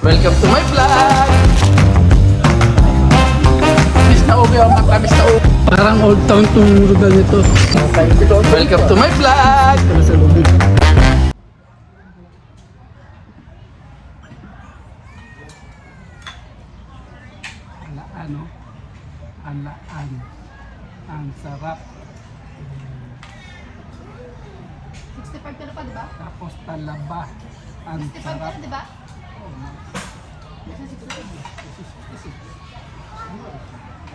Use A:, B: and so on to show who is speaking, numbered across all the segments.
A: Welcome to my vlog! Miss na ubi ang mata, miss na ubi.
B: Parang old town tong lugar nito.
A: Welcome to my vlog!
B: Sa lubid. Alaan, no? Alaan. Ang sarap.
C: 65 ka na pa, di ba?
B: Tapos talaba. Ang
C: 65 ka
B: sarap.
C: na, di ba?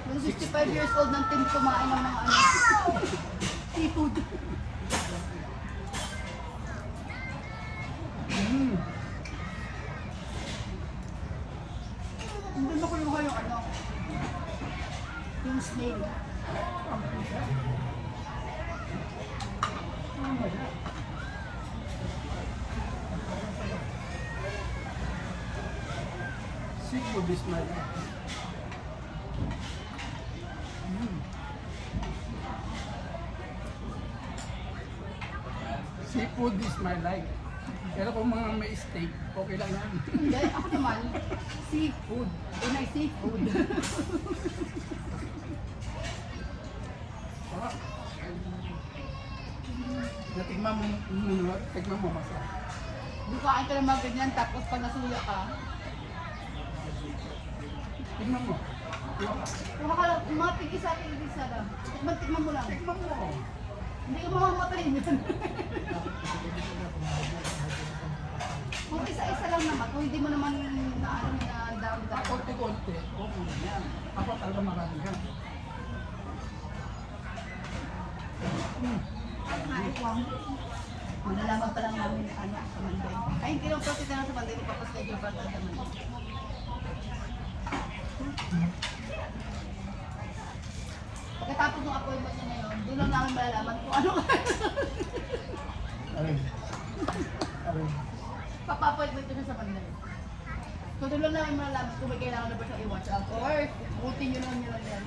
C: Yung 65 years old nang tin kumain ng mga ano. Seafood. Hindi mo kuluha yung ano. Yung snail.
B: Seafood is my Seafood is my life. Pero kung mga may steak, okay lang yan.
C: Hindi, ako naman. Seafood. Unay seafood.
B: Sarap. Natikman mo masarap.
C: Bukain ka ng mga ganyan, tapos pag nasuya ka,
B: Tignan mo.
C: kuha ka lang, mga tigisa lang. Tikman mo lang.
B: Tikman mo.
C: Hindi ka mamamatayin yun. Kung isa-isa lang naman, kung hindi mo naman na ano na down.
B: Konti-konti. Okay na yan. Ako talaga marami yan.
C: Malalaman pa lang namin ano sa Monday. Ay, hindi lang pati na sa Monday, ipapaschedule pa tayo sa Monday. Pagkatapos ng appointment niya ngayon, doon lang namin malalaman kung ano
B: Aray.
C: papa-appointment ko siya sa Monday. So doon lang namin malalaman kung may kailangan na ba siyang i-watch out or butin nyo lang yan.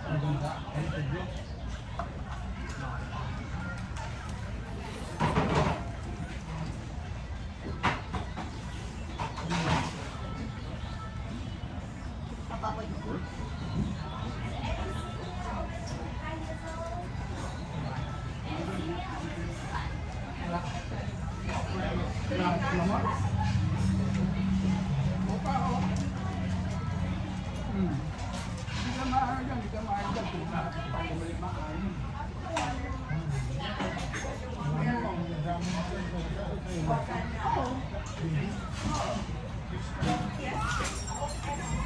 B: Ang ganda. Ang ganda.
C: Papa-appointment ko.
B: Lama. Opa, oh. Hindi ka maaari yan. Hindi ka maaari yan. Kung balik maaari.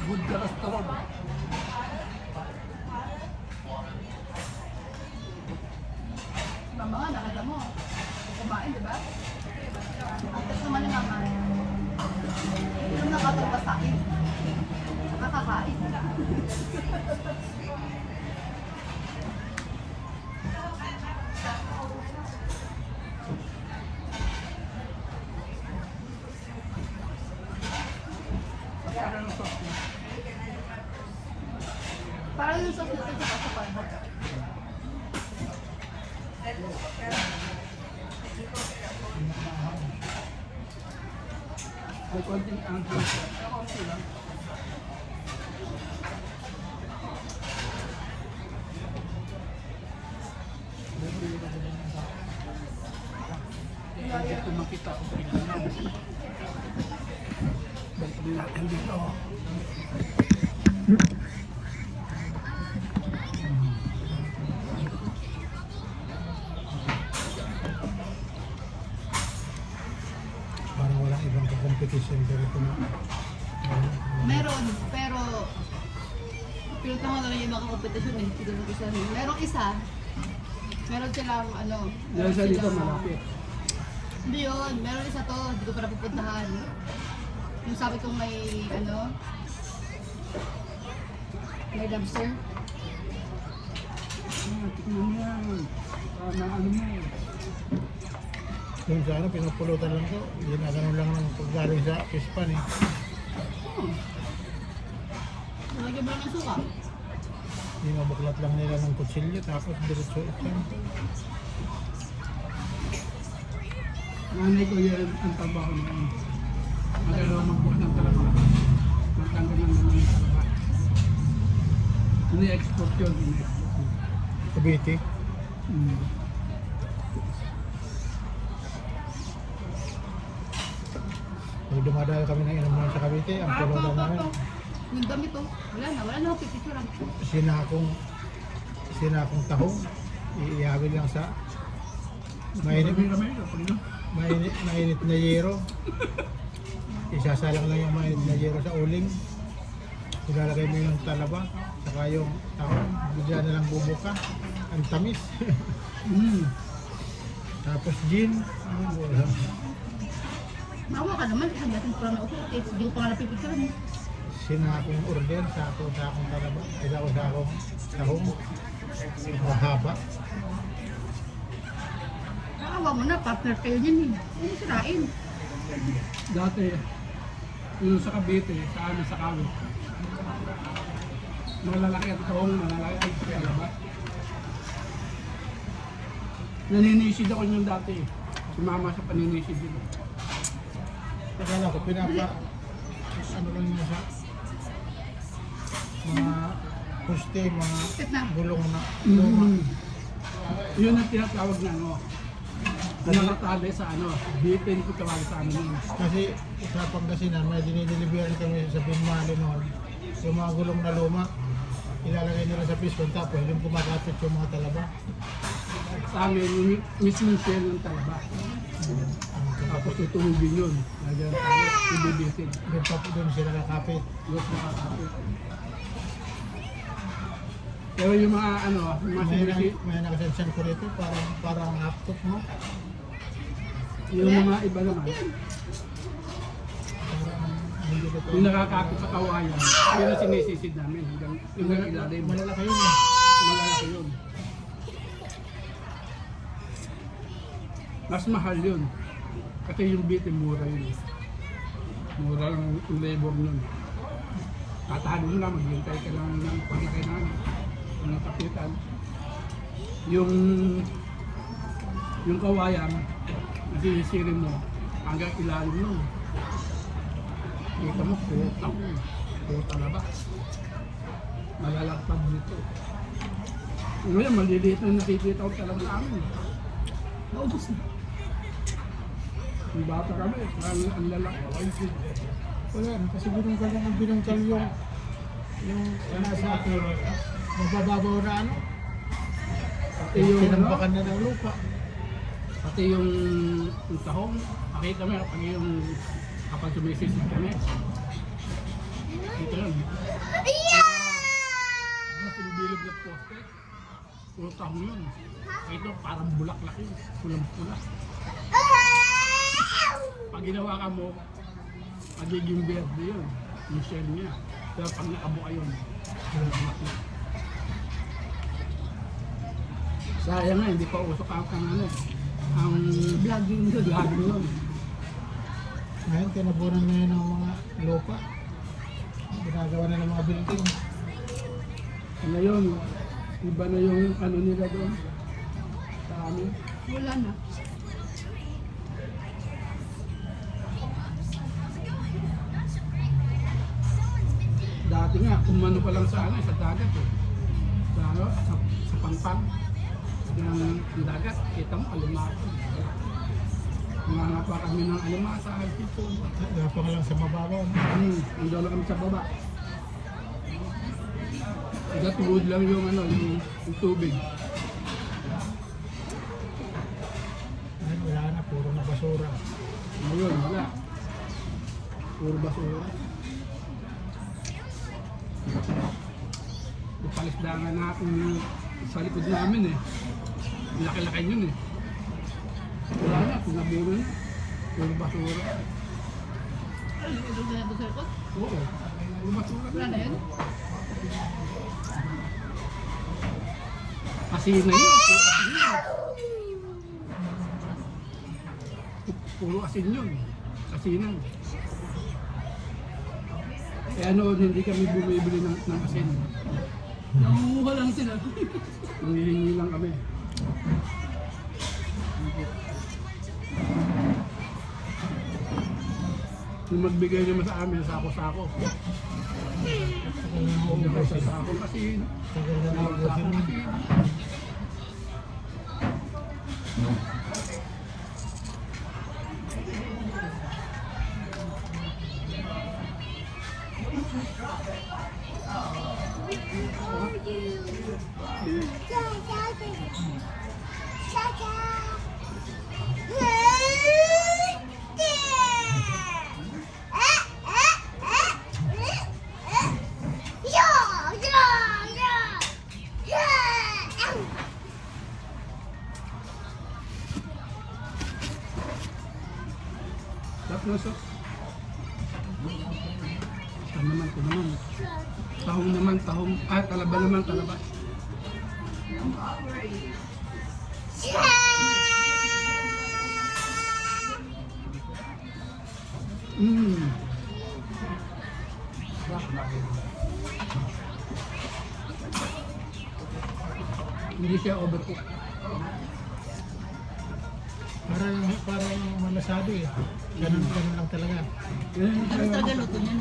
B: Good cholesterol.
C: Mama nga, nakita mo. Kumain, di ba? At naman ni Mama. Yung nakatagpa sa akin. Nakakain.
B: Ano yung sauce niya?
C: Parang yung sauce nito sa palbog.
B: May konting angkos. Konti lang. Ito makita ko. Balik din natin dito.
D: Parang walang ibang competition pero ito na.
C: Meron, pero pinunta ko na lang yung mga kompetisyon eh. Merong isa. Meron silang ano.
B: Dahil sa dito
C: silang-
B: malapit.
C: Hindi yun. Meron isa to. Hindi ko pa napupuntahan. Yung sabi kong may ano. May lobster.
B: Tikman mo yan. Sana ano mo.
D: Yung sa ano, pinupulutan lang to. Ginaganon lang ng paggaling sa fish pan eh.
C: Nalagyan mo lang ng suka.
D: Binabuklat lang nila ng kutsilyo tapos diretso ito.
B: Nanay ko yan ang trabaho niya. Magkano magbuhat ng talaba. Magtanggal ng naman ng talaba. Ini-export yun.
D: Cavite.
B: Mm.
D: Pag dumadaan kami ng inom sa Cavite, ang pulo daw namin.
C: Yung damit oh. Wala na akong pipicturean.
D: Sinakong tahong. Iihabil lang sa mainit, mainit na yero. Isasalang lang yung mainit na yero sa uling. Ilalagay mo yung talaba, saka yung tahong. Bigla na lang bubuka. Ang tamis. Tapos gin. Wala.
C: Mawa ka naman, kasi natin pala na upo. Hindi ko pa nga napipicturean.
D: Sinakong order, sakong talaba. Sakong tahong. Mahaba.
C: Nakawa mo na, partner kayo niyan eh. Ano sirain?
B: Dati, yung sa Cavite, sa amin sa Kawit. Malalaki at taong, malalaki at talaba. Naninisid ako yung dati. Sumama sa paninisid dito.
D: Akala ko, ano lang yun sa mga puste, mga gulong na luma.
B: Yun ang tinatawag na ano. Nakatali sa ano, bitin ko tawag sa amin yun.
D: Kasi sa Pangasinan, may dinidelivery kami sa Binmali noon. Yung mga gulong na luma, ilalagay nila sa piston, tapos yung kumakapit yung mga talaba.
B: Sa amin, yung mismong shell ng talaba. Tapos tutuhugin yun. Lagyan tayo, ibibitin.
D: Doon sila kakapit.
B: Los nakakapit. Pero yung mga ano, yung mga sinisi,
D: May nakasensan ko rito, parang laptop mo.
B: yung mga iba naman,
D: Parang hindi ko
B: yung nakakapit sa kawayan, yun ang sinisisid namin. Hanggang ilalim.
D: Malalaki yun eh.
B: Malalaki yun. Mas mahal yun. Kasi yung bitin mura yun. Mura lang yung labor nun. Tatahan mo lang, maghintay ka lang ng paglaki na ng kapitan. Yung kawayan, nasisirin mo hanggang ilalim nun. Kita mo, puta na ba? Malalagpag dito. Ngayon, maliliit na nakikita ko talaga namin. Naubos na. Yung bata kami, parang ang lalaki.
D: Wala, kasi binungkal lang ang binungkal yung nasa akin, mabababaw na ano.
B: Pati yung,
D: Tinambakan na ng lupa.
B: pati yung tahong, makita mo pag yung kapag sumisisid kami. Dito yun. Mas yung bilog na poste, puro tahong yun. Ito parang bulaklak yun, pulang-pula. Pag ginawa ka mo, magiging verde yun, yung shell niya. Pero pag nakabuka yun, bulaklak na. Sayang nga, hindi pa usok ang ano, ang vlogging yun.
D: Ngayon, tinabunan na yun ng mga lupa. Ginagawa na ng mga building.
B: Ngayon, iba na yung ano nila doon sa amin.
C: Wala na.
B: Dati nga, umano pa lang sa ano, sa dagat eh. Sa ano, sa pangpang. Yung dagat, kita mo, alimako. Mga pa kami ng alimasa, dito.
D: Gapang lang sa mababaw.
B: Nandun na kami sa baba. Gatuwod lang yung ano, yung tubig.
D: Ngayon, wala na, puro na basura.
B: Ngayon, wala. Puro basura. Yung palisdangan natin sa likod namin eh. Laki-laki yun eh. Wala na, pinaburo na. Puro basura.
C: Ano yung doon na doon sa likod?
B: Oo, puro basura.
C: Wala na yun?
B: Asin na yun, puro asin yun. Puro asin yun. Asinan. Kaya noon hindi kami bumibili ng asin.
C: Nangunguha lang sila.
B: Nangihingi lang kami. Nung magbigay naman sa amin, sako-sako.
D: Tagal na
B: Hindi ako sa
D: maubusin.
B: sako kasi,
D: Tagal na
B: sako
D: maubusin.
B: kasi. Tapos, ito naman, ito naman. Tahong naman, tahong. Ah, talaba naman, talaba. Mmm. Hindi siya overcook.
D: Parang malasado eh. Ganun lang talaga.
C: Ano talaga luto niyan?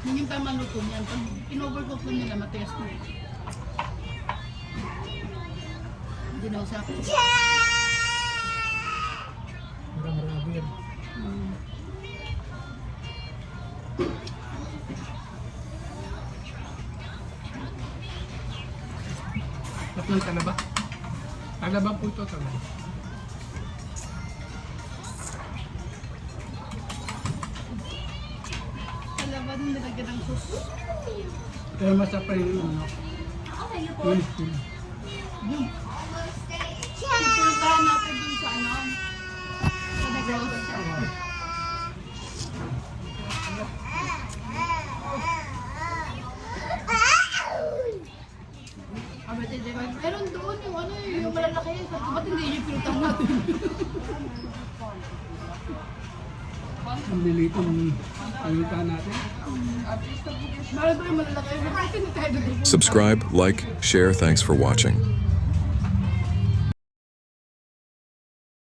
C: Yun yung tamang luto niyan. Pag in-overcook mo nila, matigas mo. Hindi na usap.
D: Parang marami yan.
B: Tatlong talaba. Talaba po ito, talaba.
C: Wala ba nung nilagyan ng sus?
B: Kaya masapa yung ano. Yung steam.
C: Pinuntahan natin dun sa ano? Sa Negros. Meron doon yung ano yung malalaki. Ba't hindi yung pinuntahan natin?
B: Ang lilitong payuntahan natin.
C: Meron doon yung malalaki. Ba't hindi tayo doon?
E: Subscribe, like, share. Thanks for watching.